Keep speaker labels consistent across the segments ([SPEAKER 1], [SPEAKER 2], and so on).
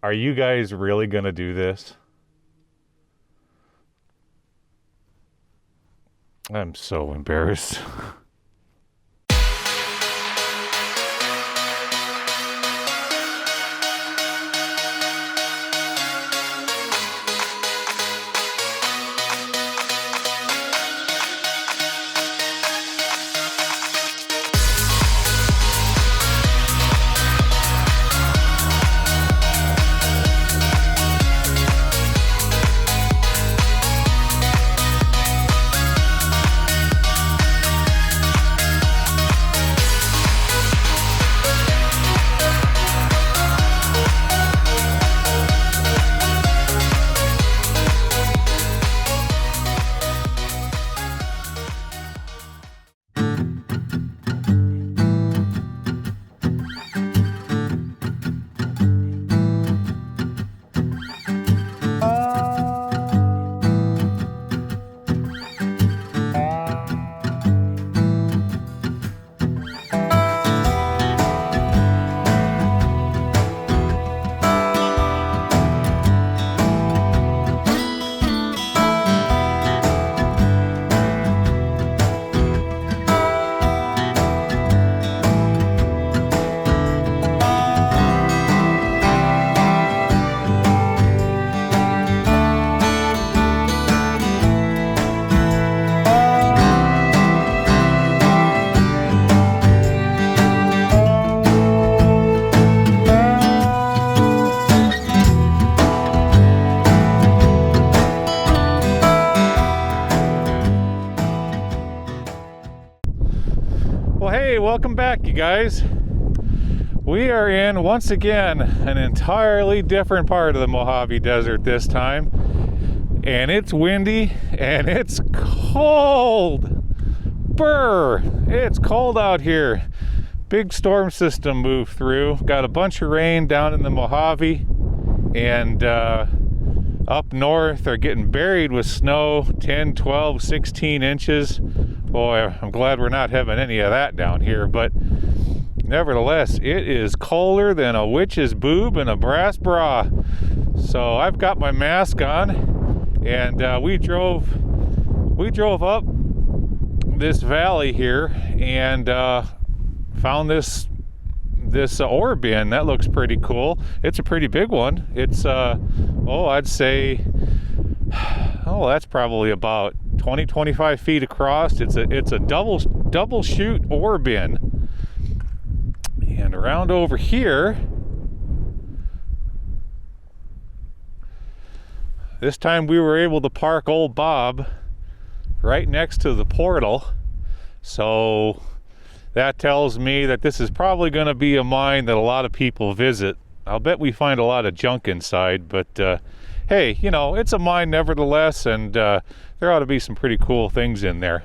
[SPEAKER 1] Are you guys really gonna do this? I'm so embarrassed. Well, hey, welcome back, you guys. We are in, once again, an entirely different part of the Mojave Desert this time. And it's windy and it's cold. Brr! It's cold out here. Big storm system moved through. Got a bunch of rain down in the Mojave. And up north are getting buried with snow, 10, 12, 16 inches. Boy, I'm glad we're not having any of that down here, but nevertheless, it is colder than a witch's boob in a brass bra. So I've got my mask on, and we drove up this valley here and found this ore bin. That looks pretty cool. It's a pretty big one. It's I'd say, that's probably about 20-25 feet across. It's a double chute ore bin. And around over here, this time we were able to park old Bob right next to the portal. So that tells me that this is probably going to be a mine that a lot of people visit. I'll bet we find a lot of junk inside, but hey, it's a mine nevertheless, and there ought to be some pretty cool things in there.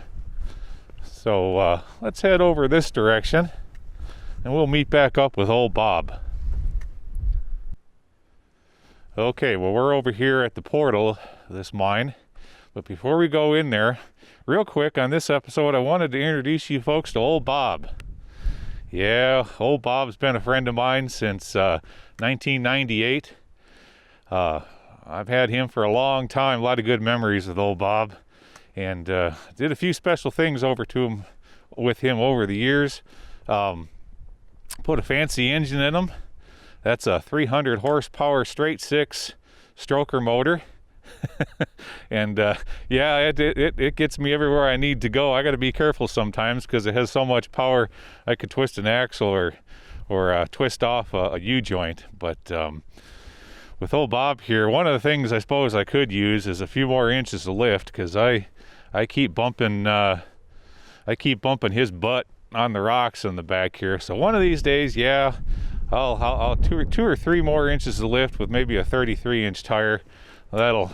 [SPEAKER 1] So let's head over this direction, and we'll meet back up with old Bob. Okay, well, we're over here at the portal of this mine, but before we go in there, real quick on this episode, I wanted to introduce you folks to old Bob. Yeah, old Bob's been a friend of mine since 1998. I've had him for a long time. A lot of good memories with old Bob, and did a few special things with him over the years. Put a fancy engine in him. That's a 300 horsepower straight six stroker motor. And it gets me everywhere I need to go. I got to be careful sometimes because it has so much power. I could twist an axle or twist off a U-joint. But with old Bob here, one of the things I suppose I could use is a few more inches of lift, because I keep bumping his butt on the rocks in the back here. So one of these days, I'll two or three more inches of lift with maybe a 33-inch tire. That'll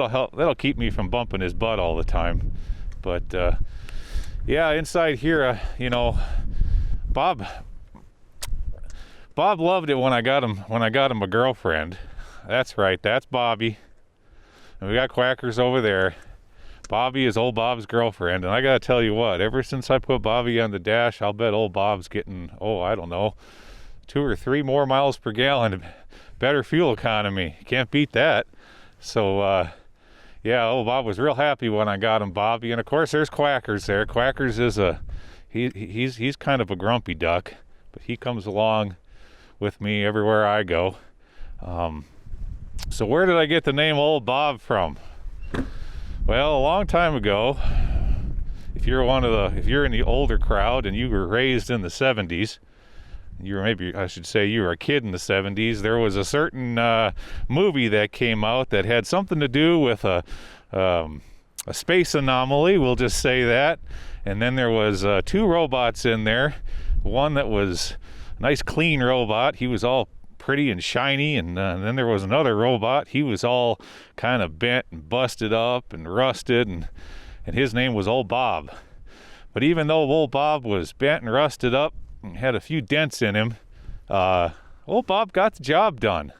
[SPEAKER 1] help. That'll keep me from bumping his butt all the time. But inside here, Bob loved it when I got him a girlfriend. That's right, that's Bobby. And we got Quackers over there. Bobby is old Bob's girlfriend, and I gotta tell you what, ever since I put Bobby on the dash, I'll bet old Bob's getting, 2 or 3 more miles per gallon better fuel economy. Can't beat that. So, yeah, old Bob was real happy when I got him, Bobby. And of course, there's Quackers there. Quackers is he's kind of a grumpy duck, but he comes along with me everywhere I go. So where did I get the name Old Bob from? Well, a long time ago, if you're in the older crowd and you were raised in the 70s, you were you were a kid in the 70s, there was a certain movie that came out that had something to do with a space anomaly, we'll just say that. And then there was 2 robots in there. One that was a nice clean robot. He was all pretty and shiny, and then there was another robot. He was all kind of bent and busted up and rusted, and his name was Old Bob. But even though Old Bob was bent and rusted up and had a few dents in him, Old Bob got the job done.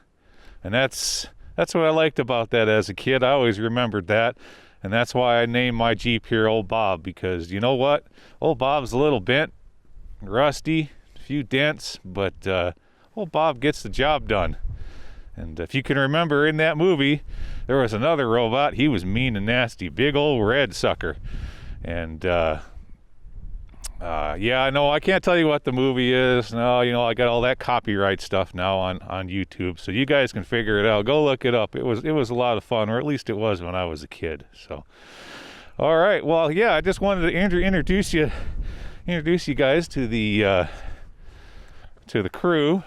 [SPEAKER 1] And that's what I liked about that as a kid. I always remembered that, and that's why I named my Jeep here Old Bob, because you know what? Old Bob's a little bent, rusty, a few dents, but Old Bob gets the job done. And if you can remember, in that movie, there was another robot. He was mean and nasty, big old red sucker. And yeah, I know I can't tell you what the movie is. No, I got all that copyright stuff now on YouTube, so you guys can figure it out. Go look it up. It was a lot of fun, or at least it was when I was a kid. So, all right. Well, yeah, I just wanted to introduce you guys to the crew.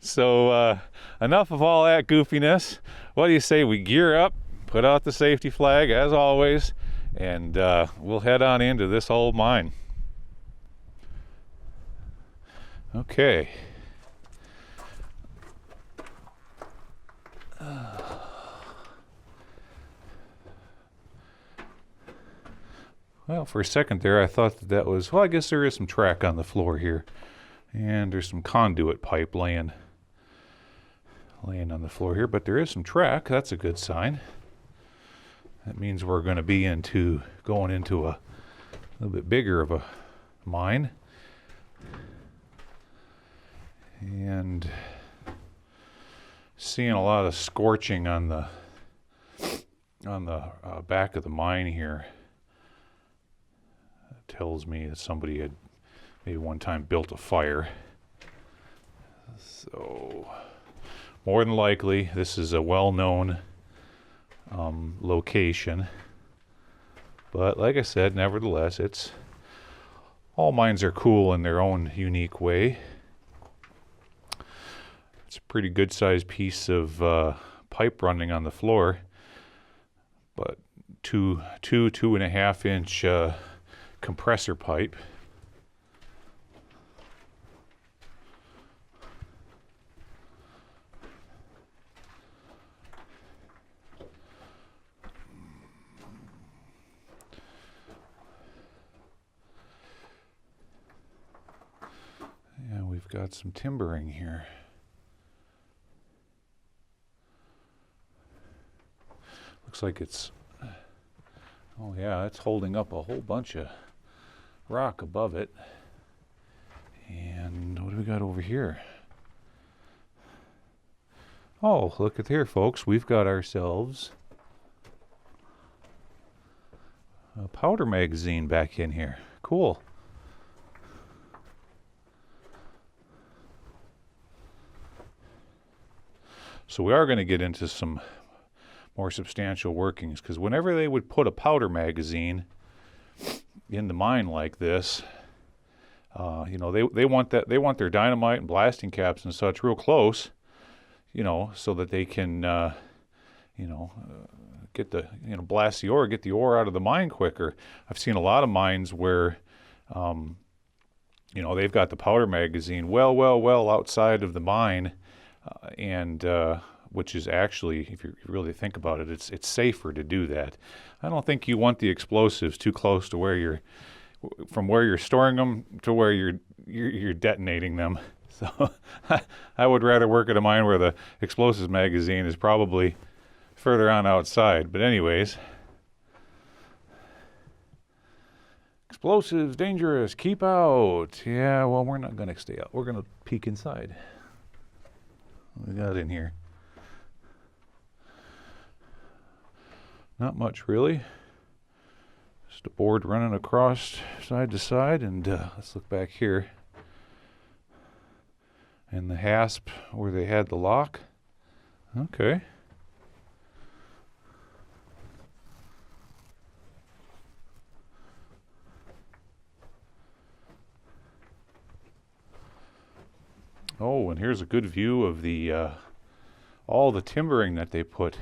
[SPEAKER 1] So enough of all that goofiness. What do you say we gear up, put out the safety flag as always, and we'll head on into this old mine. Okay. Well, for a second there I thought that was, well, I guess there is some track on the floor here. And there's some conduit pipe laying on the floor here, but there is some track. That's a good sign. That means we're going to be going into a little bit bigger of a mine. And seeing a lot of scorching on the back of the mine here. That tells me that somebody had maybe one time built a fire. So more than likely this is a well-known location, but like I said, nevertheless, all mines are cool in their own unique way. It's a pretty good sized piece of pipe running on the floor, but 2.5 inch compressor pipe. We've got some timbering here. Looks like it's, oh yeah, it's holding up a whole bunch of rock above it. And what do we got over here? Oh, look at here, folks. We've got ourselves a powder magazine back in here. Cool. So we are going to get into some more substantial workings, because whenever they would put a powder magazine in the mine like this, they want their dynamite and blasting caps and such real close, so that they can, get the, blast the ore, get the ore out of the mine quicker. I've seen a lot of mines where, they've got the powder magazine well outside of the mine. Which is actually, if you really think about it, it's safer to do that. I don't think you want the explosives too close to from where you're storing them to where you're detonating them. So I would rather work at a mine where the explosives magazine is probably further on outside. But anyways, explosives, dangerous, keep out. Yeah, well, we're not going to stay out. We're going to peek inside. we got in here? Not much, really. Just a board running across side to side, and let's look back here. And the hasp where they had the lock. Okay. Oh, and here's a good view of the all the timbering that they put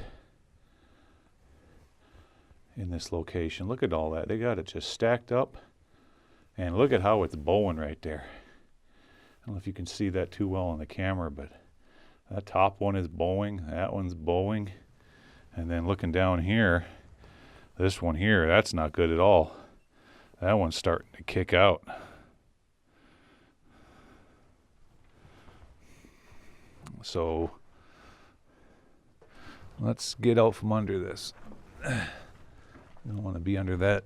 [SPEAKER 1] in this location. Look at all that. They got it just stacked up. And look at how it's bowing right there. I don't know if you can see that too well on the camera, but that top one is bowing, that one's bowing. And then looking down here, this one here, that's not good at all. That one's starting to kick out. So let's get out from under this. We don't want to be under that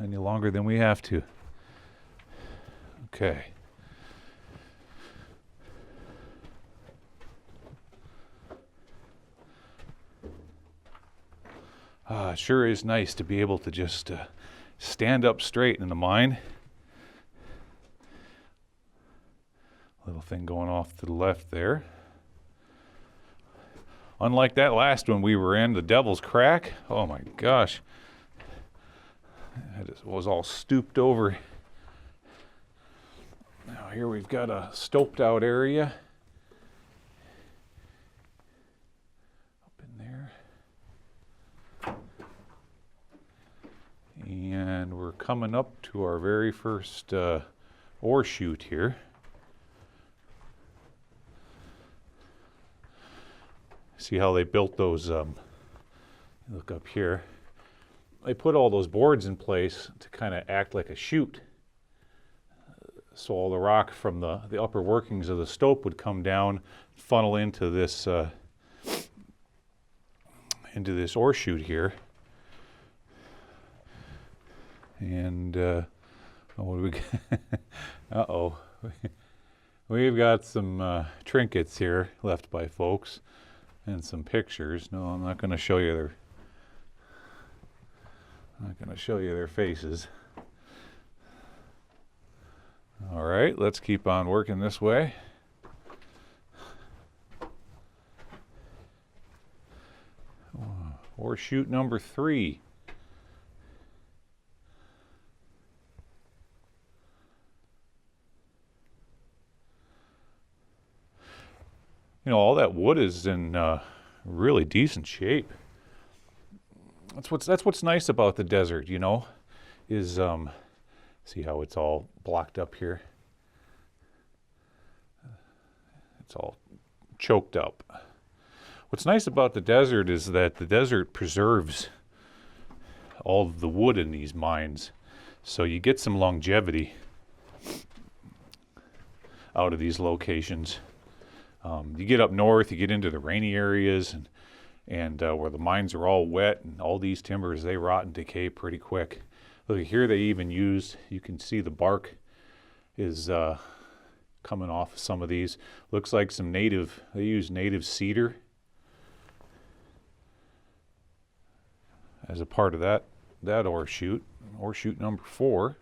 [SPEAKER 1] any longer than we have to. Okay. It sure is nice to be able to just stand up straight in the mine. Little thing going off to the left there. Unlike that last one we were in, the Devil's Crack. Oh my gosh. It was all stooped over. Now here we've got a stoped out area. Up in there. And we're coming up to our very first ore chute here. See how they built those, look up here. They put all those boards in place to kind of act like a chute. So all the rock from the upper workings of the stope would come down, funnel into this ore chute here. And what do we got? Uh-oh. We've got some trinkets here left by folks and some pictures. No, I'm not going to show you their faces. All right, let's keep on working this way. Ore chute number 3. You know, all that wood is in really decent shape. That's what's nice about the desert, you know, is see how it's all blocked up here? It's all choked up. What's nice about the desert is that the desert preserves all of the wood in these mines, so you get some longevity out of these locations. You get up north, you get into the rainy areas, and where the mines are all wet, and all these timbers, they rot and decay pretty quick. Look here, they even used, you can see the bark is coming off some of these. Looks like some native, they use native cedar as a part of that ore chute number 4.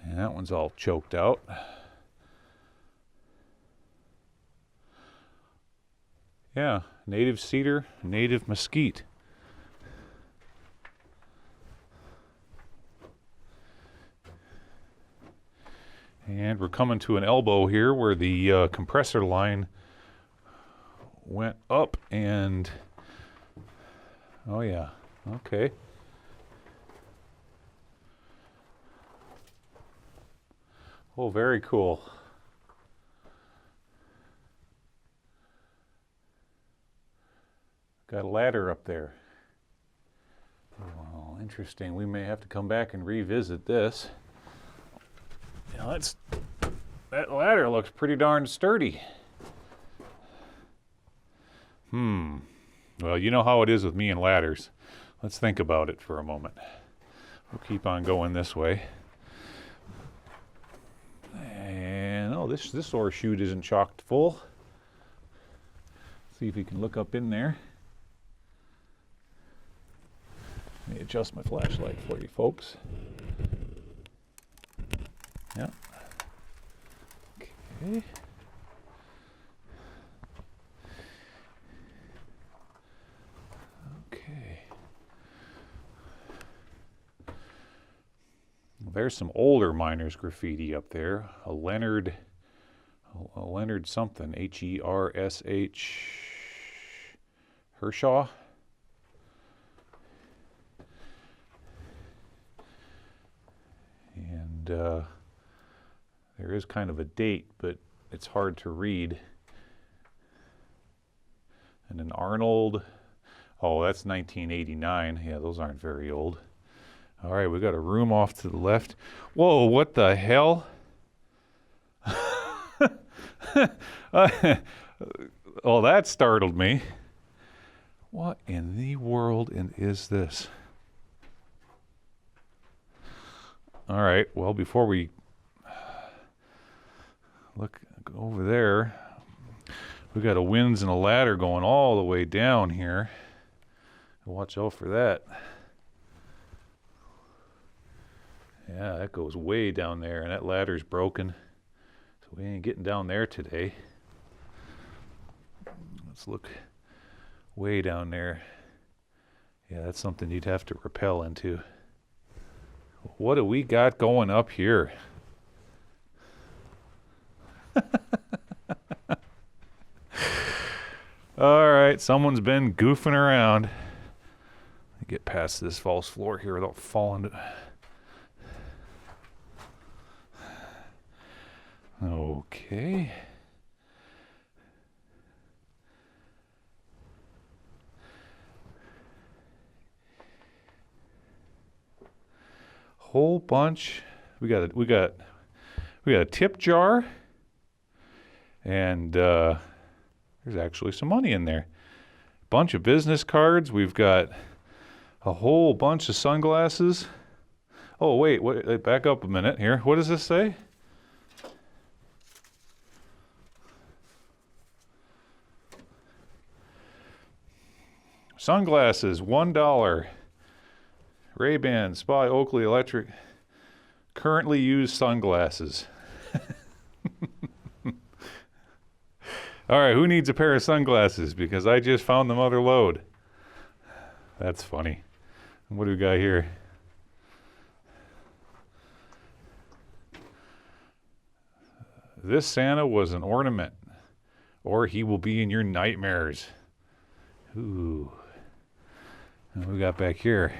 [SPEAKER 1] And that one's all choked out. Yeah, native cedar, native mesquite. And we're coming to an elbow here where the compressor line went up and, oh yeah, okay. Oh, very cool. Got a ladder up there. Well, interesting. We may have to come back and revisit this. You know, that ladder looks pretty darn sturdy. Well, you know how it is with me and ladders. Let's think about it for a moment. We'll keep on going this way. And oh, this ore chute isn't chocked full. See if we can look up in there. Let me adjust my flashlight for you folks. Yeah. Okay. Okay. There's some older miners graffiti up there. A Leonard something, H-E-R-S-H, Hershaw. And there is kind of a date, but it's hard to read. And an Arnold, oh, that's 1989. Yeah, those aren't very old. All right, we got a room off to the left. Whoa, what the hell? Oh, that startled me. What in the world is this? All right, well, before we look over there, we got a winds and a ladder going all the way down here. Watch out for that. Yeah, that goes way down there, and that ladder's broken. So we ain't getting down there today. Let's look way down there. Yeah, that's something you'd have to rappel into. What do we got going up here? All right, someone's been goofing around. Get past this false floor here without falling. Okay. Whole bunch. We got a tip jar, and there's actually some money in there. Bunch of business cards. We've got a whole bunch of sunglasses. Oh wait, back up a minute here. What does this say? Sunglasses, $1. Ray-Bans by Oakley Electric. Currently used sunglasses. All right, who needs a pair of sunglasses? Because I just found the mother lode. That's funny. What do we got here? This Santa was an ornament, or he will be in your nightmares. Ooh. What we got back here?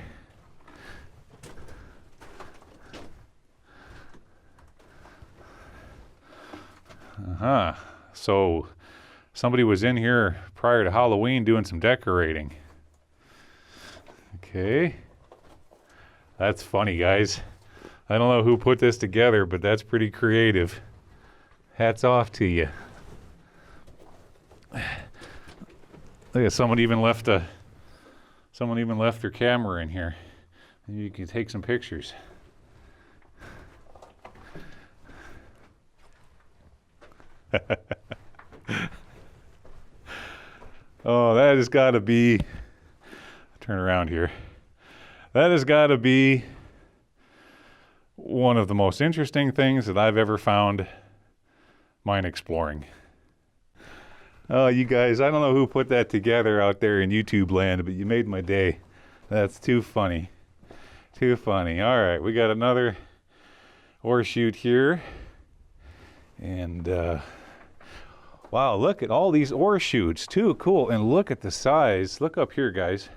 [SPEAKER 1] So somebody was in here prior to Halloween doing some decorating. Okay. That's funny, guys. I don't know who put this together, but that's pretty creative. Hats off to you. Look at someone even left their camera in here. You can take some pictures. Oh, that has got to be, turn around here. That has got to be one of the most interesting things that I've ever found mine exploring. Oh, you guys, I don't know who put that together out there in YouTube land, but you made my day. That's too funny. Too funny. All right, we got another ore chute here. And, wow, look at all these ore chutes. Too cool. And look at the size. Look up here, guys.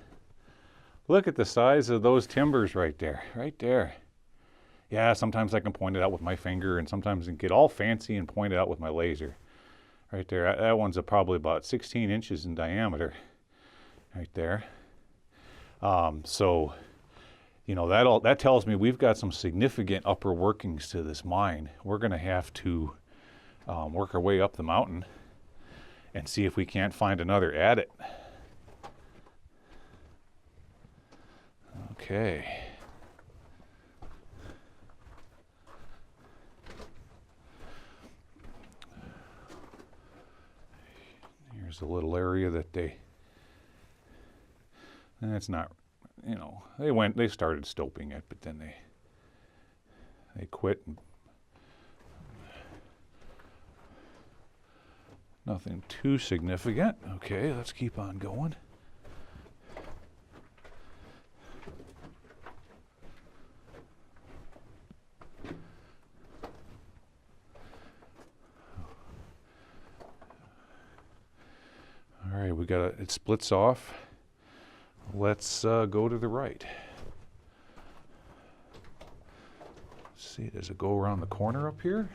[SPEAKER 1] Look at the size of those timbers right there. Right there. Yeah, sometimes I can point it out with my finger, and sometimes I can get all fancy and point it out with my laser. Right there. That one's probably about 16 inches in diameter. Right there. So, you know, that tells me we've got some significant upper workings to this mine. We're going to have to work our way up the mountain and see if we can't find another adit. Okay. There's a little area that they, and it's not, you know, they started stoping it, but then they quit. And nothing too significant. Okay, let's keep on going. All right, it splits off. Let's go to the right. Let's see, does it go around the corner up here?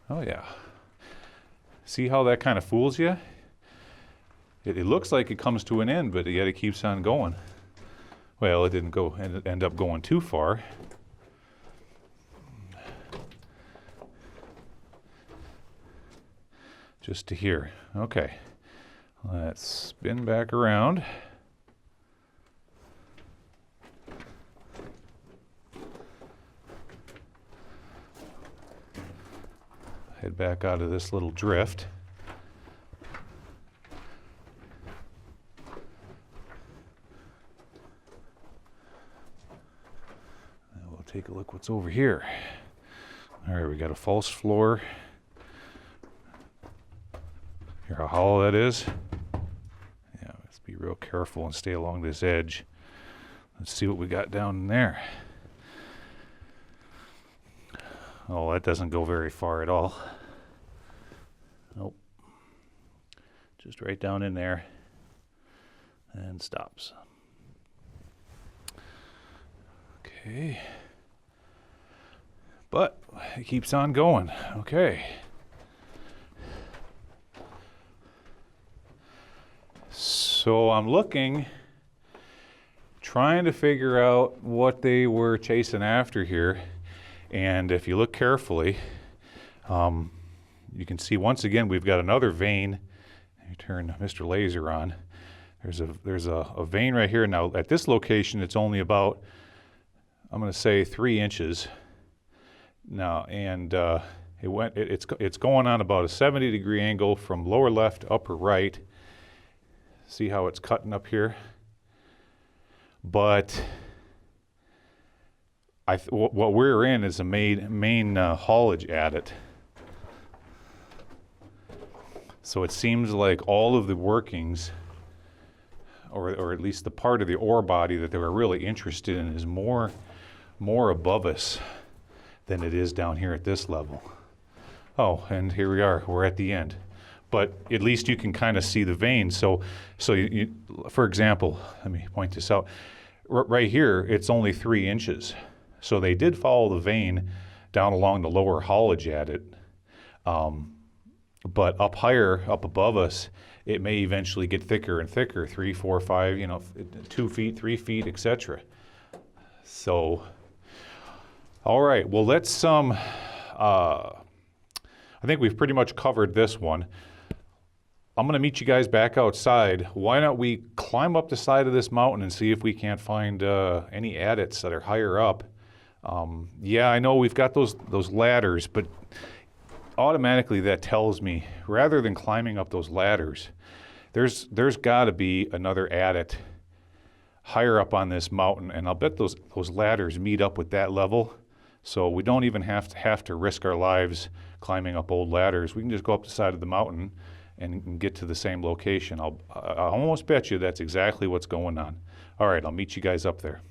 [SPEAKER 1] Oh yeah. See how that kind of fools you? It looks like it comes to an end, but yet it keeps on going. Well, it didn't go end up going too far. Just to here. Okay. Let's spin back around. Head back out of this little drift. And we'll take a look what's over here. All right, we got a false floor. Hear how hollow that is? Yeah, let's be real careful and stay along this edge. Let's see what we got down in there. Oh, that doesn't go very far at all. Nope. Just right down in there and stops. Okay. But it keeps on going. Okay. So I'm looking, trying to figure out what they were chasing after here. And if you look carefully, you can see once again we've got another vein. You turn Mr. Laser on. There's a vein right here. Now at this location, it's only about, I'm going to say 3 inches. Now and it's going on about a 70-degree angle from lower left to upper right. See how it's cutting up here? But what we're in is a main haulage adit. So it seems like all of the workings, or at least the part of the ore body that they were really interested in, is more above us than it is down here at this level. Oh, and here we are. We're at the end. But at least you can kind of see the veins. So you, for example, let me point this out. Right here, it's only 3 inches. So they did follow the vein down along the lower haulage adit. But up higher, up above us, it may eventually get thicker and thicker, 3, 4, 5, 2 feet, 3 feet, etc. So, all right, well, let's, I think we've pretty much covered this one. I'm going to meet you guys back outside. Why don't we climb up the side of this mountain and see if we can't find any adits that are higher up. Yeah, I know we've got those ladders, but automatically that tells me, rather than climbing up those ladders, there's got to be another adit higher up on this mountain, and I'll bet those ladders meet up with that level, so we don't even have to risk our lives climbing up old ladders. We can just go up the side of the mountain and get to the same location. I'll almost bet you that's exactly what's going on. All right, I'll meet you guys up there.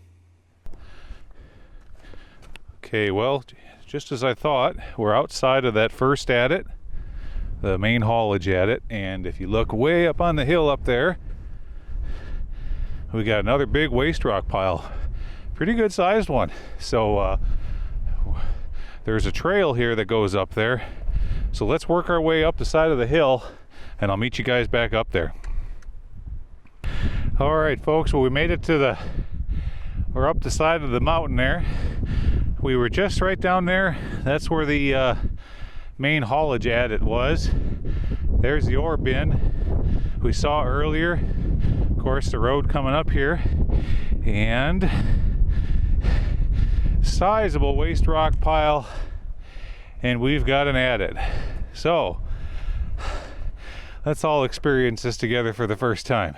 [SPEAKER 1] Okay, well, just as I thought, we're outside of that first adit, the main haulage adit, and if you look way up on the hill up there, we got another big waste rock pile. Pretty good sized one. So there's a trail here that goes up there. So let's work our way up the side of the hill, and I'll meet you guys back up there. All right, folks, well, we made it to we're up the side of the mountain there. We were just right down there. That's where the main haulage adit was. There's the ore bin we saw earlier. Of course, the road coming up here, and sizable waste rock pile and we've got an adit. So let's all experience this together for the first time.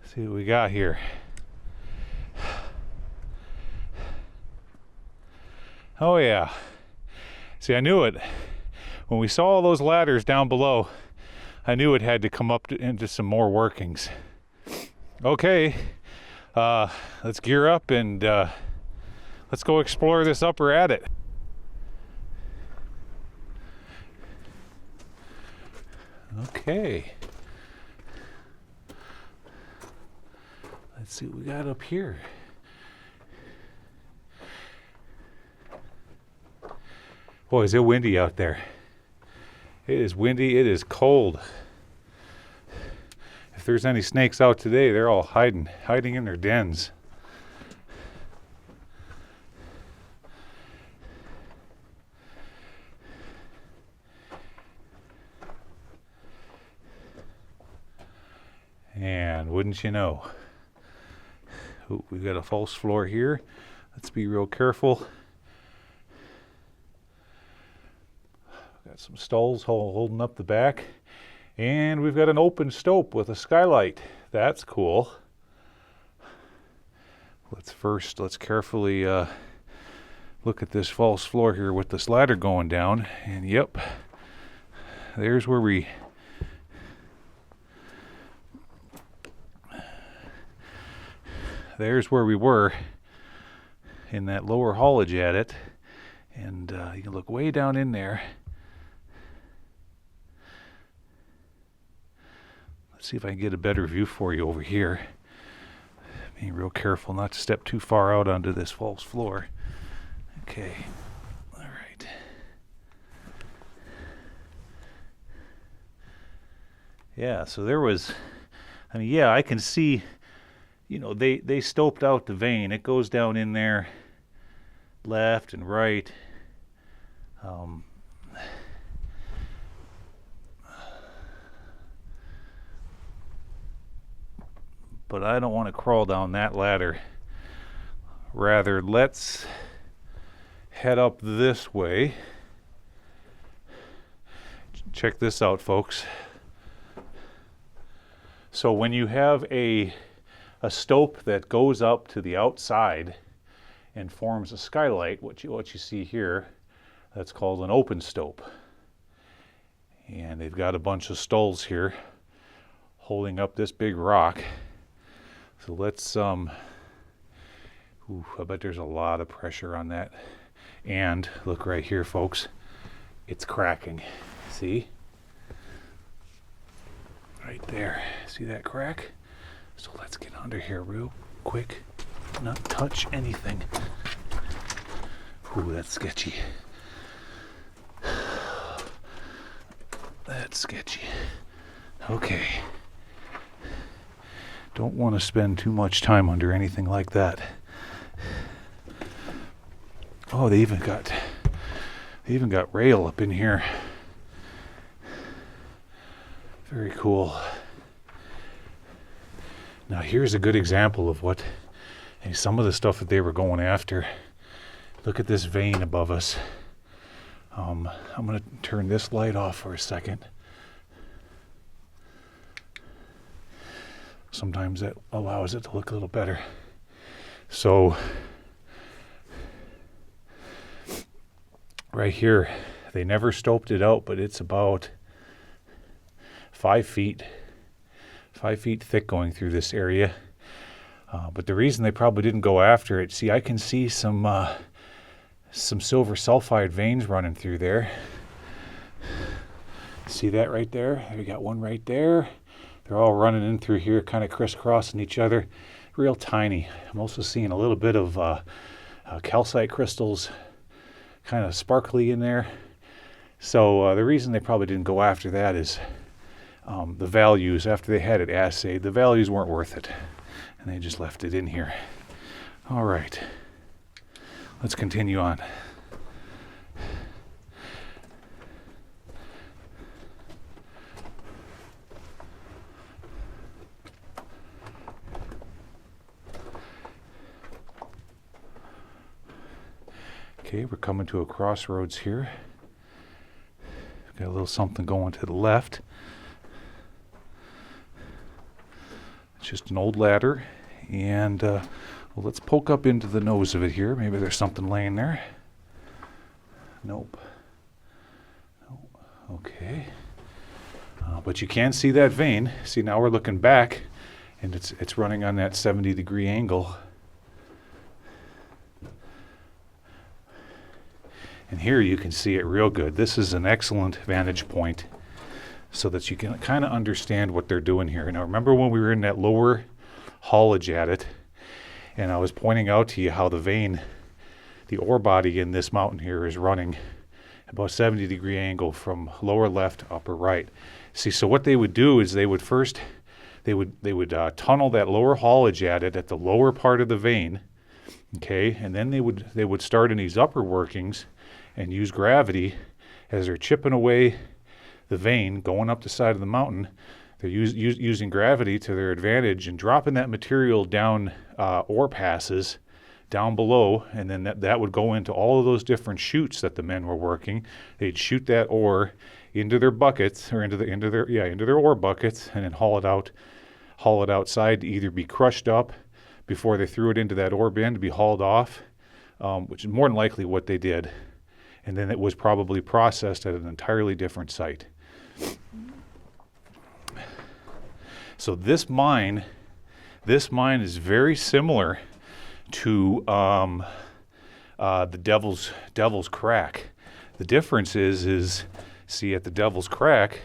[SPEAKER 1] See what we got here. Oh yeah. See, I knew it. When we saw all those ladders down below, I knew it had to come up into some more workings. Okay, let's gear up and let's go explore this upper adit. Okay. Let's see what we got up here. Boy, is it windy out there. It is windy, it is cold. If there's any snakes out today, they're all hiding in their dens. And wouldn't you know, ooh, we've got a false floor here. Let's be real careful. Got some stalls holding up the back, and we've got an open stope with a skylight. That's cool. Let's carefully look at this false floor here with this ladder going down. And yep, there's where we were in that lower haulage adit. And you can look way down in there. Let's see if I can get a better view for you over here. Being real careful not to step too far out onto this false floor. Okay, all right. Yeah, so there was, I mean, yeah, I can see, you know, they stoped out the vein. It goes down in there, left and right. But I don't want to crawl down that ladder. Rather, let's head up this way. Check this out, folks. So when you have a stope that goes up to the outside and forms a skylight, what you see here, that's called an open stope. And they've got a bunch of stalls here holding up this big rock. So let's, I bet there's a lot of pressure on that. And look right here, folks, it's cracking. See? Right there. See that crack? So let's get under here real quick. Not touch anything. Ooh, that's sketchy. That's sketchy. Okay. Don't want to spend too much time under anything like that. Oh, they even got rail up in here. Very cool. Now here's a good example of what some of the stuff that they were going after. Look at this vein above us. I'm going to turn this light off for a second. Sometimes that allows it to look a little better. So right here, they never stoped it out, but it's about 5 feet thick going through this area. But the reason they probably didn't go after it, see, I can see some silver sulfide veins running through there. See that right there? We got one right there. They're all running in through here, kind of crisscrossing each other, real tiny. I'm also seeing a little bit of calcite crystals, kind of sparkly in there. So the reason they probably didn't go after that is the values, after they had it assayed, the values weren't worth it. And they just left it in here. All right, let's continue on. Okay, we're coming to a crossroads here. Got a little something going to the left. It's just an old ladder, and well, let's poke up into the nose of it here. Maybe there's something laying there. Nope. Nope. Okay. But you can see that vein. See, now we're looking back, and it's running on that 70-degree angle. And here you can see it real good. This is an excellent vantage point so that you can kind of understand what they're doing here. Now remember when we were in that lower haulage at it, and I was pointing out to you how the vein, the ore body in this mountain here is running about 70-degree angle from lower left to upper right. See, so what they would do is they would first, they would tunnel that lower haulage at it at the lower part of the vein, okay, and then they would start in these upper workings and use gravity as they're chipping away the vein, going up the side of the mountain. They're using gravity to their advantage and dropping that material down ore passes down below, and then that would go into all of those different chutes that the men were working. They'd shoot that ore into their buckets, or into their ore buckets, and then haul it outside to either be crushed up before they threw it into that ore bin to be hauled off, which is more than likely what they did. And then it was probably processed at an entirely different site. So this mine is very similar to the Devil's Crack. The difference is see, at the Devil's Crack,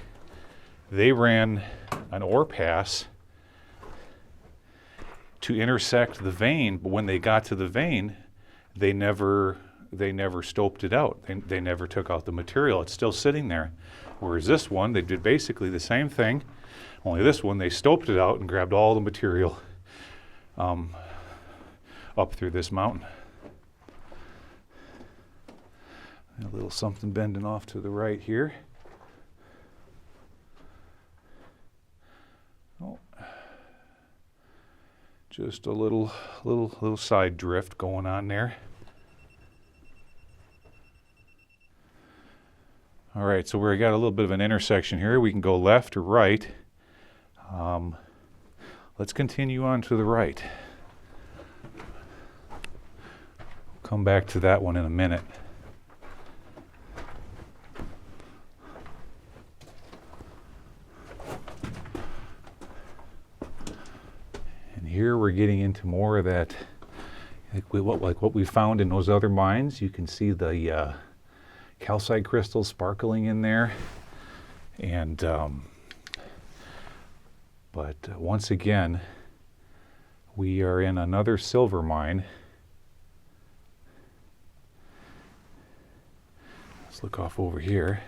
[SPEAKER 1] they ran an ore pass to intersect the vein, but when they got to the vein, they never stoped it out. They never took out the material. It's still sitting there. Whereas this one, they did basically the same thing, only this one, they stoped it out and grabbed all the material up through this mountain. A little something bending off to the right here. Oh, just a little side drift going on there. All right, so we got a little bit of an intersection here. We can go left or right. Let's continue on to the right. Come back to that one in a minute. And here we're getting into more of that, like what we found in those other mines. You can see the calcite crystals sparkling in there, and but once again we are in another silver mine. Let's look off over here,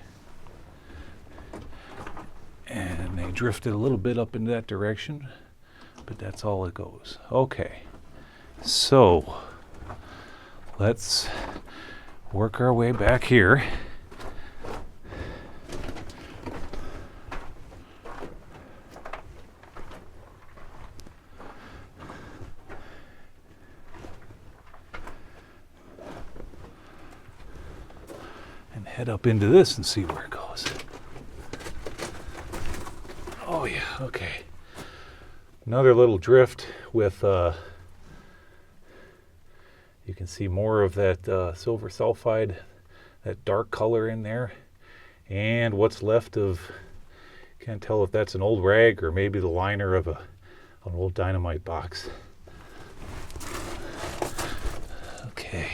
[SPEAKER 1] and they drifted a little bit up in that direction, but that's all it goes. Okay, so let's work our way back here. And head up into this and see where it goes. Oh yeah, okay. Another little drift with you can see more of that silver sulfide, that dark color in there, and what's left of, can't tell if that's an old rag or maybe the liner of an old dynamite box. Okay,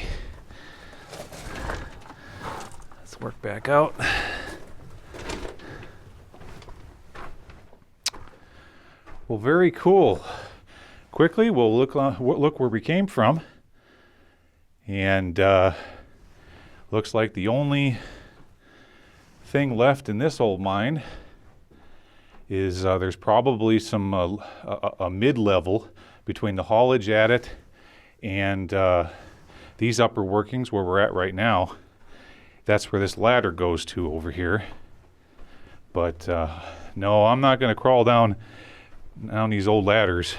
[SPEAKER 1] let's work back out. Well, very cool. Quickly, we'll look where we came from. And looks like the only thing left in this old mine is there's probably some a mid-level between the haulage at it and these upper workings where we're at right now. That's where this ladder goes to over here. But no, I'm not going to crawl down these old ladders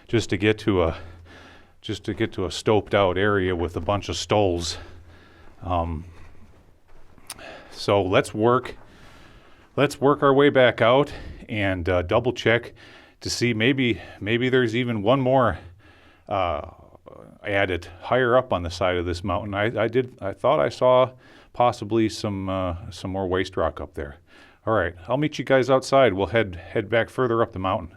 [SPEAKER 1] just to get to a stoped out area with a bunch of stoles. So let's work our way back out and double check to see maybe there's even one more added higher up on the side of this mountain. I thought I saw possibly some more waste rock up there. All right, I'll meet you guys outside. We'll head back further up the mountain.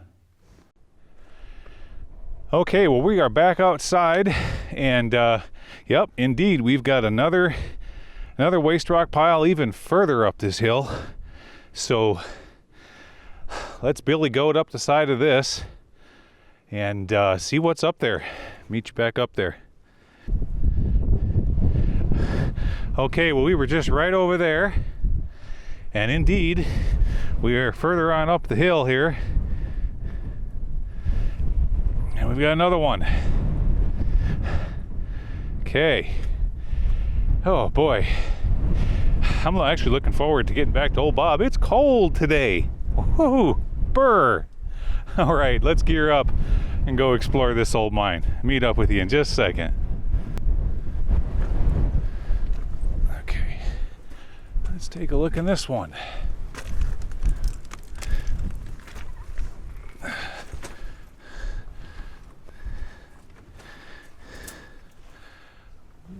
[SPEAKER 1] Okay, well, we are back outside, and yep, indeed, we've got another waste rock pile even further up this hill. So let's Billy Goat up the side of this and see what's up there. Meet you back up there. Okay, well, we were just right over there, and indeed, we are further on up the hill here. And we've got another one. Okay. Oh boy. I'm actually looking forward to getting back to old Bob. It's cold today. Woohoo! Brr! All right, let's gear up and go explore this old mine. Meet up with you in just a second. Okay. Let's take a look in this one.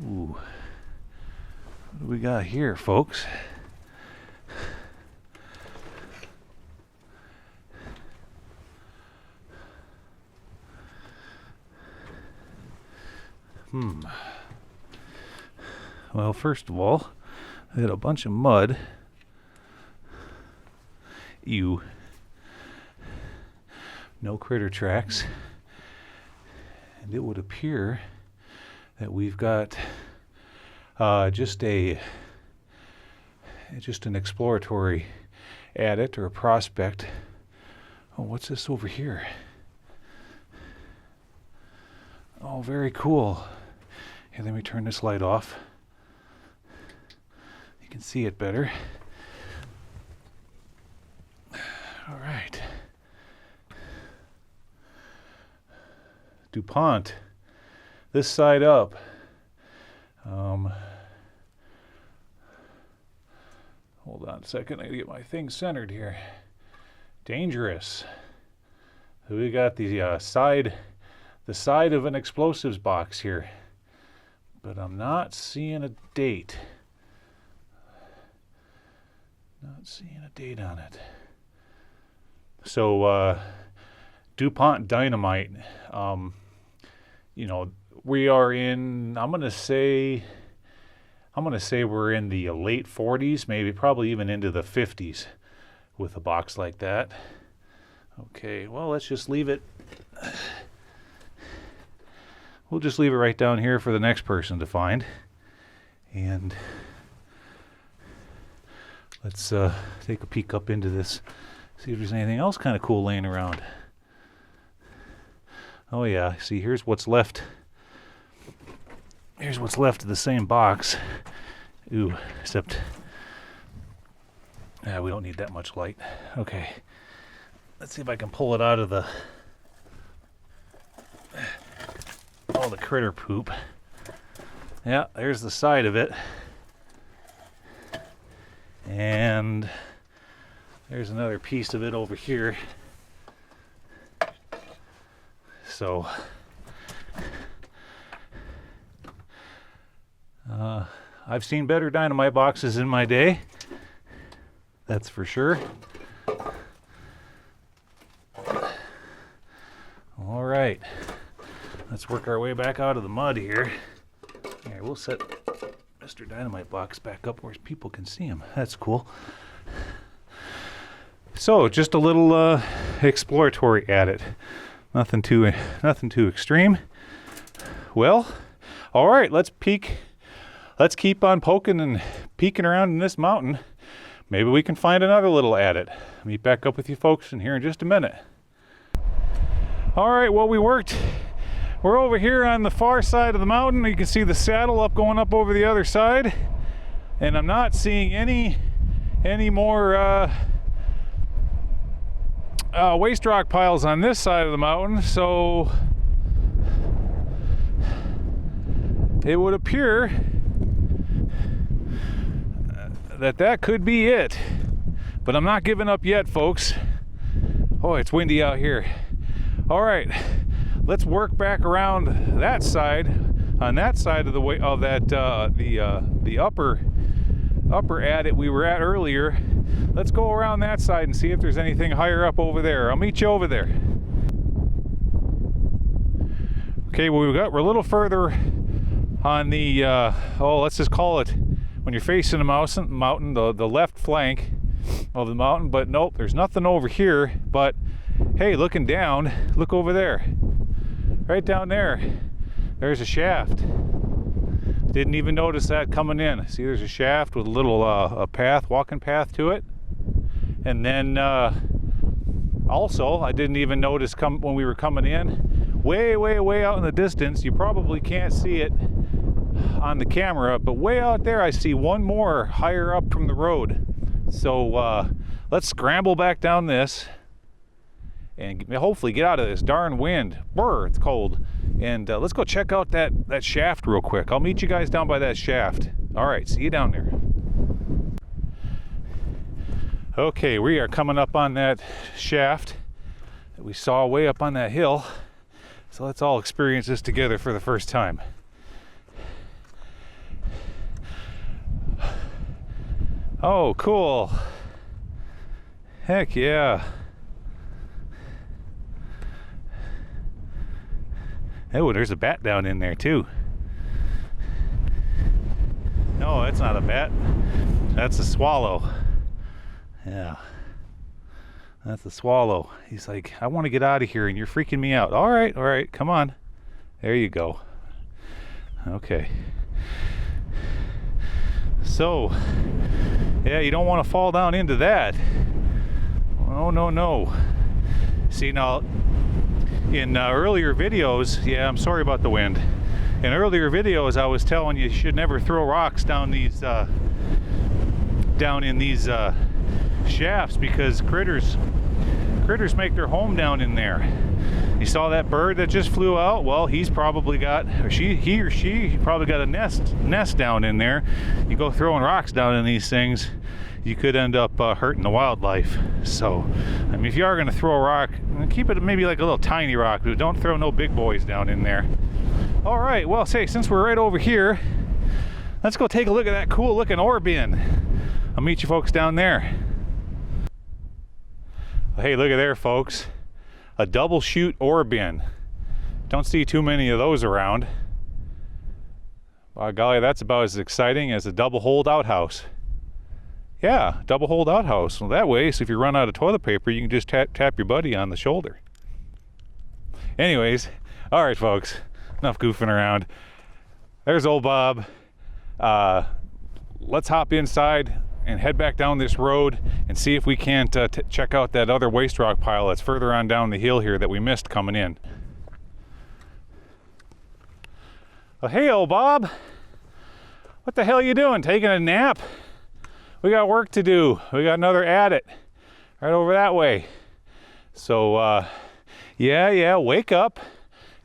[SPEAKER 1] Ooh, what do we got here, folks? Well, first of all, I had a bunch of mud. Ew. No critter tracks. And it would appear that we've got just an exploratory adit or a prospect. Oh, what's this over here? Oh, very cool. Here, let me turn this light off. You can see it better. All right. DuPont. This side up. Hold on a second, I gotta get my thing centered here. Dangerous. So we got the side of an explosives box here, but I'm not seeing a date. Not seeing a date on it. So DuPont dynamite. You know, we are in, I'm gonna say we're in the late 40s, maybe probably even into the 50s with a box like that. Okay, well, let's just leave it. We'll just leave it right down here for the next person to find. And let's take a peek up into this, see if there's anything else kind of cool laying around. Oh yeah, see, here's what's left. Here's what's left of the same box. Ooh, except we don't need that much light. Okay, let's see if I can pull it out of all the critter poop. Yeah, there's the side of it. And there's another piece of it over here. So I've seen better dynamite boxes in my day, that's for sure. All right, let's work our way back out of the mud here. Here, we'll set Mr. Dynamite box back up where people can see him. That's cool. So just a little exploratory at it. Nothing too extreme. Well, all right, let's peek. Let's keep on poking and peeking around in this mountain. Maybe we can find another little adit. Meet back up with you folks in here in just a minute. All right, well, we're over here on the far side of the mountain. You can see the saddle going up over the other side, and I'm not seeing any more waste rock piles on this side of the mountain, so it would appear that could be it. But I'm not giving up yet, folks. Oh, it's windy out here. All right, let's work back around that side. On that side of the way of that the upper adit we were at earlier. Let's go around that side and see if there's anything higher up over there. I'll meet you over there. Okay, well, we're a little further on the let's just call it, when you're facing the mountain, the left flank of the mountain. But nope, there's nothing over here. But hey, looking down, look over there, right down there, there's a shaft. Didn't even notice that coming in. See, there's a shaft with a little walking path to it. And then also, I didn't even notice when we were coming in, way out in the distance, you probably can't see it on the camera, but way out there I see one more higher up from the road. So let's scramble back down this and hopefully get out of this darn wind. Brr, it's cold. And let's go check out that shaft real quick. I'll meet you guys down by that shaft. All right, see you down there. Okay, we are coming up on that shaft that we saw way up on that hill. So let's all experience this together for the first time. Oh, cool. Heck yeah. Oh, there's a bat down in there too. No, that's not a bat. That's a swallow. Yeah. That's a swallow. He's like, I want to get out of here and you're freaking me out. All right, come on. There you go. Okay. So, yeah, you don't want to fall down into that. Oh, no. See, now, in earlier videos, yeah, I'm sorry about the wind. In earlier videos, I was telling you should never throw rocks down these, down in these shafts, because critters make their home down in there. You saw that bird that just flew out? Well, he's probably got, he or she probably got a nest down in there. You go throwing rocks down in these things, you could end up hurting the wildlife. So, I mean, if you are going to throw a rock, keep it maybe like a little tiny rock, but don't throw no big boys down in there. All right, well, say, since we're right over here, let's go take a look at that cool looking ore bin. I'll meet you folks down there. Hey, look at there, folks. A double chute ore bin. Don't see too many of those around. By golly, that's about as exciting as a double holed outhouse. Yeah, double holed outhouse. Well, that way, so if you run out of toilet paper, you can just tap your buddy on the shoulder. Anyways, all right, folks, enough goofing around. There's old Bob. Let's hop inside and head back down this road and see if we can't check out that other waste rock pile that's further on down the hill here that we missed coming in. Well, hey, old Bob. What the hell are you doing? Taking a nap? We got work to do. We got another adit right over that way. So, yeah, wake up.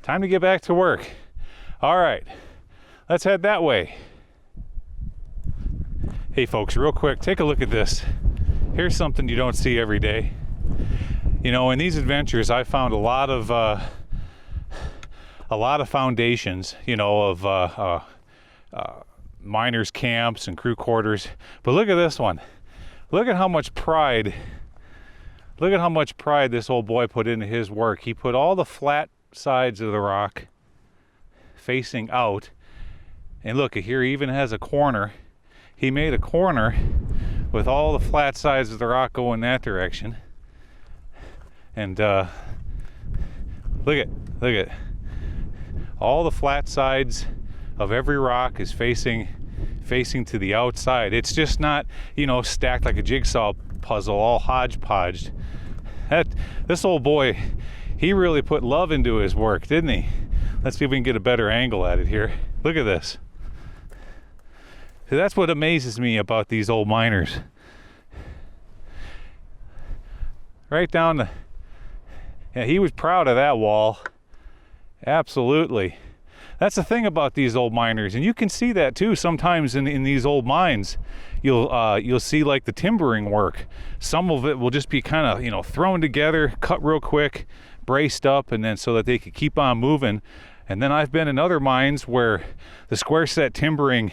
[SPEAKER 1] Time to get back to work. All right, let's head that way. Hey folks, real quick, take a look at this. Here's something you don't see every day. You know, in these adventures, I found a lot of foundations, you know, of miners' camps and crew quarters. But look at this one. Look at how much pride. Look at how much pride this old boy put into his work. He put all the flat sides of the rock facing out. And look, here he even has a corner. He made a corner with all the flat sides of the rock going that direction. And look at all the flat sides of every rock is facing to the outside. It's just not, you know, stacked like a jigsaw puzzle, all hodgepodged. This old boy, he really put love into his work, didn't he? Let's see if we can get a better angle at it here. Look at this. That's what amazes me about these old miners. Right down the, yeah, he was proud of that wall. Absolutely. That's the thing about these old miners, and you can see that too sometimes in these old mines. You'll see like the timbering work. Some of it will just be kind of, you know, thrown together, cut real quick, braced up, and then so that they could keep on moving. And then I've been in other mines where the square set timbering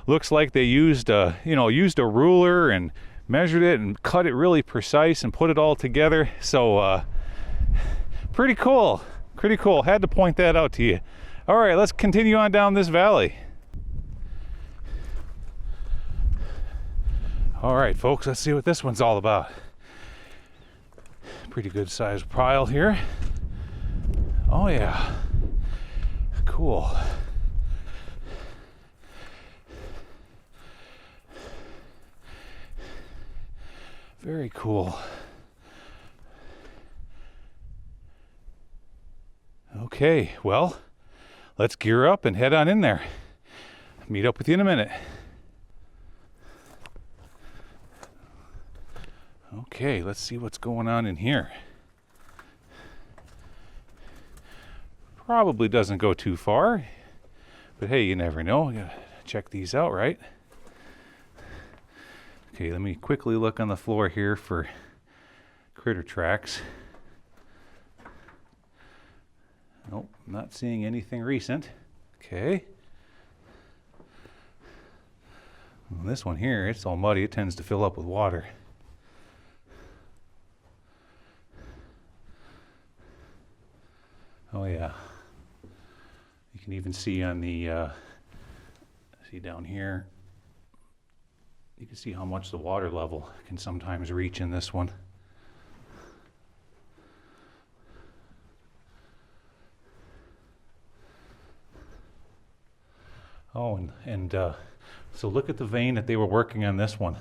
[SPEAKER 1] looks like they used a ruler and measured it and cut it really precise and put it all together. So pretty cool. Had to point that out to you. All right, let's continue on down this valley. All right, folks, let's see what this one's all about. Pretty good sized pile here. Oh yeah, cool. Very cool. Okay, well, let's gear up and head on in there. Meet up with you in a minute. Okay, let's see what's going on in here. Probably doesn't go too far, but hey, you never know. You gotta check these out, right? Okay, let me quickly look on the floor here for critter tracks. Nope, not seeing anything recent. Okay. Well, this one here, it's all muddy. It tends to fill up with water. Oh yeah. You can even see on the, see down here, you can see how much the water level can sometimes reach in this one. Oh, and so look at the vein that they were working on this one.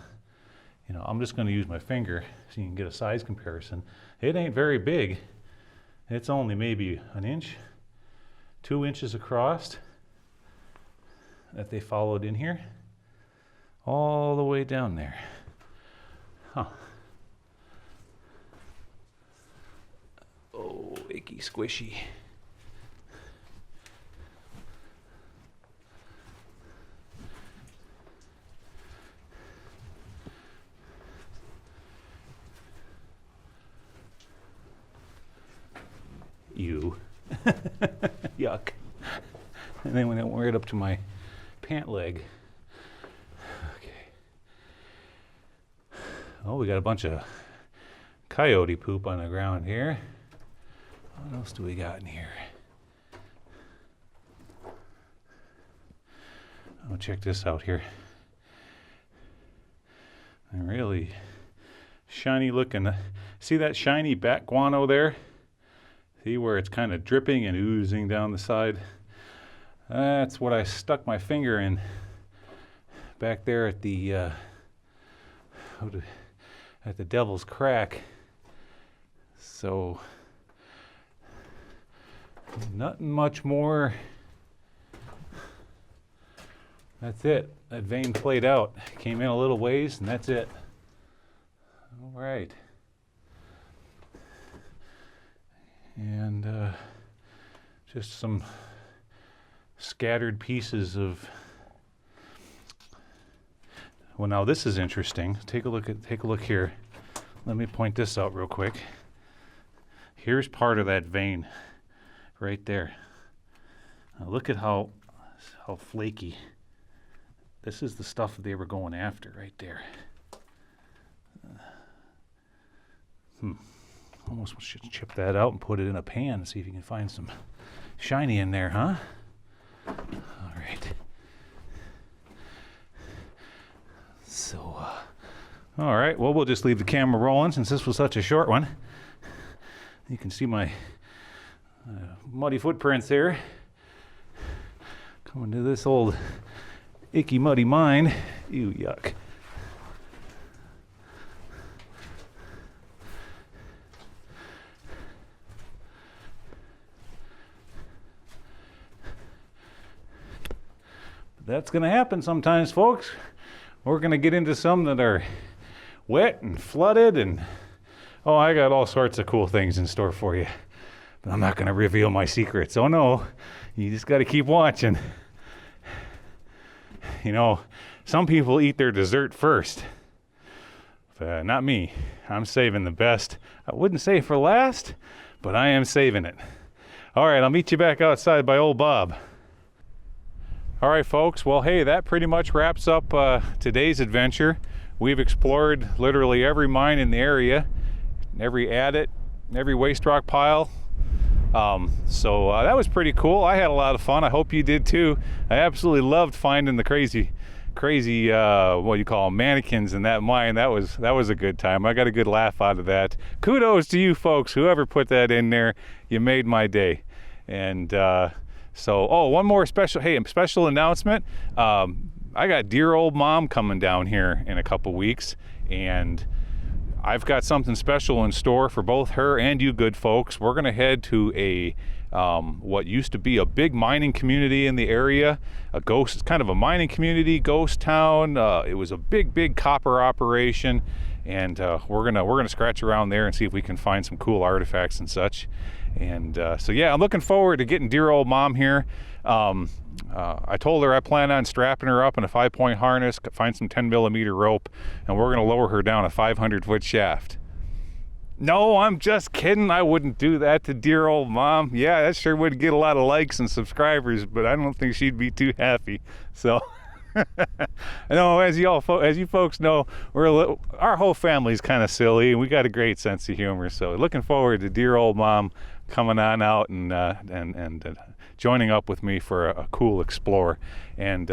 [SPEAKER 1] You know, I'm just going to use my finger so you can get a size comparison. It ain't very big. It's only maybe an inch, 2 inches across that they followed in here, all the way down there. Huh. Oh, icky squishy. You. Yuck. And then when it went right up to my pant leg. Okay. Oh, we got a bunch of coyote poop on the ground here. What else do we got in here? Oh, check this out here. A really shiny looking. See that shiny bat guano there? See where it's kind of dripping and oozing down the side? That's what I stuck my finger in back there at the Devil's Crack. So nothing much more. That's it. That vein played out. Came in a little ways, and that's it. All right. And just some scattered pieces of. Well, now this is interesting. Take a look here. Let me point this out real quick. Here's part of that vein, right there. Now look at how flaky. This is the stuff that they were going after, right there. Almost should chip that out and put it in a pan and see if you can find some shiny in there, huh? All right. So, all right. Well, we'll just leave the camera rolling since this was such a short one. You can see my muddy footprints here. Coming to this old icky muddy mine. Ew, yuck. That's going to happen sometimes, folks. We're going to get into some that are wet and flooded, and oh, I got all sorts of cool things in store for you. but I'm not going to reveal my secrets. Oh no, you just got to keep watching. You know, some people eat their dessert first. Not me. I'm saving the best. I wouldn't say for last, but I am saving it. All right, I'll meet you back outside by old Bob. All right, folks. Well, hey, that pretty much wraps up today's adventure. We've explored literally every mine in the area, every adit, every waste rock pile. So that was pretty cool. I had a lot of fun. I hope you did too. I absolutely loved finding the crazy what you call them, mannequins in that mine. That was a good time. I got a good laugh out of that. Kudos to you folks, whoever put that in there. You made my day. And so one more special announcement. I got dear old mom coming down here in a couple weeks, and I've got something special in store for both her and you good folks. We're gonna head to a what used to be a big mining community in the area, kind of a mining community, ghost town. It was a big copper operation, and we're gonna scratch around there and see if we can find some cool artifacts and such. And so yeah, I'm looking forward to getting dear old mom here. I told her I plan on strapping her up in a 5-point harness, find some 10mm rope, and we're gonna lower her down a 500-foot shaft. No, I'm just kidding. I wouldn't do that to dear old mom. Yeah, that sure would get a lot of likes and subscribers, but I don't think she'd be too happy. So, no, as you folks know, our whole family's kind of silly, and we got a great sense of humor. So, looking forward to dear old mom coming on out and joining up with me for a cool explore. And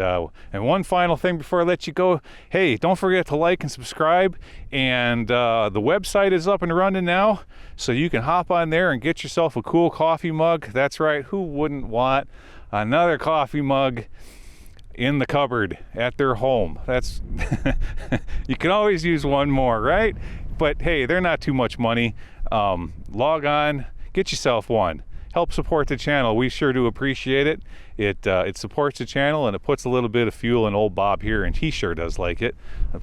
[SPEAKER 1] one final thing before I let you go, hey, don't forget to like and subscribe. And the website is up and running now, so you can hop on there and get yourself a cool coffee mug. That's right, who wouldn't want another coffee mug in the cupboard at their home? That's you can always use one more, right? But hey, they're not too much money. Log on, get yourself one. Help support the channel. We sure do appreciate it. It supports the channel, and it puts a little bit of fuel in old Bob here, and he sure does like it.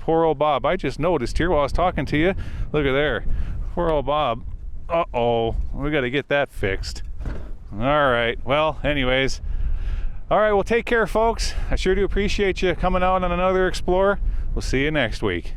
[SPEAKER 1] Poor old Bob. I just noticed here while I was talking to you. Look at there. Poor old Bob. Uh-oh. We got to get that fixed. All right. Well, anyways. All right. Well, take care, folks. I sure do appreciate you coming out on another Explorer. We'll see you next week.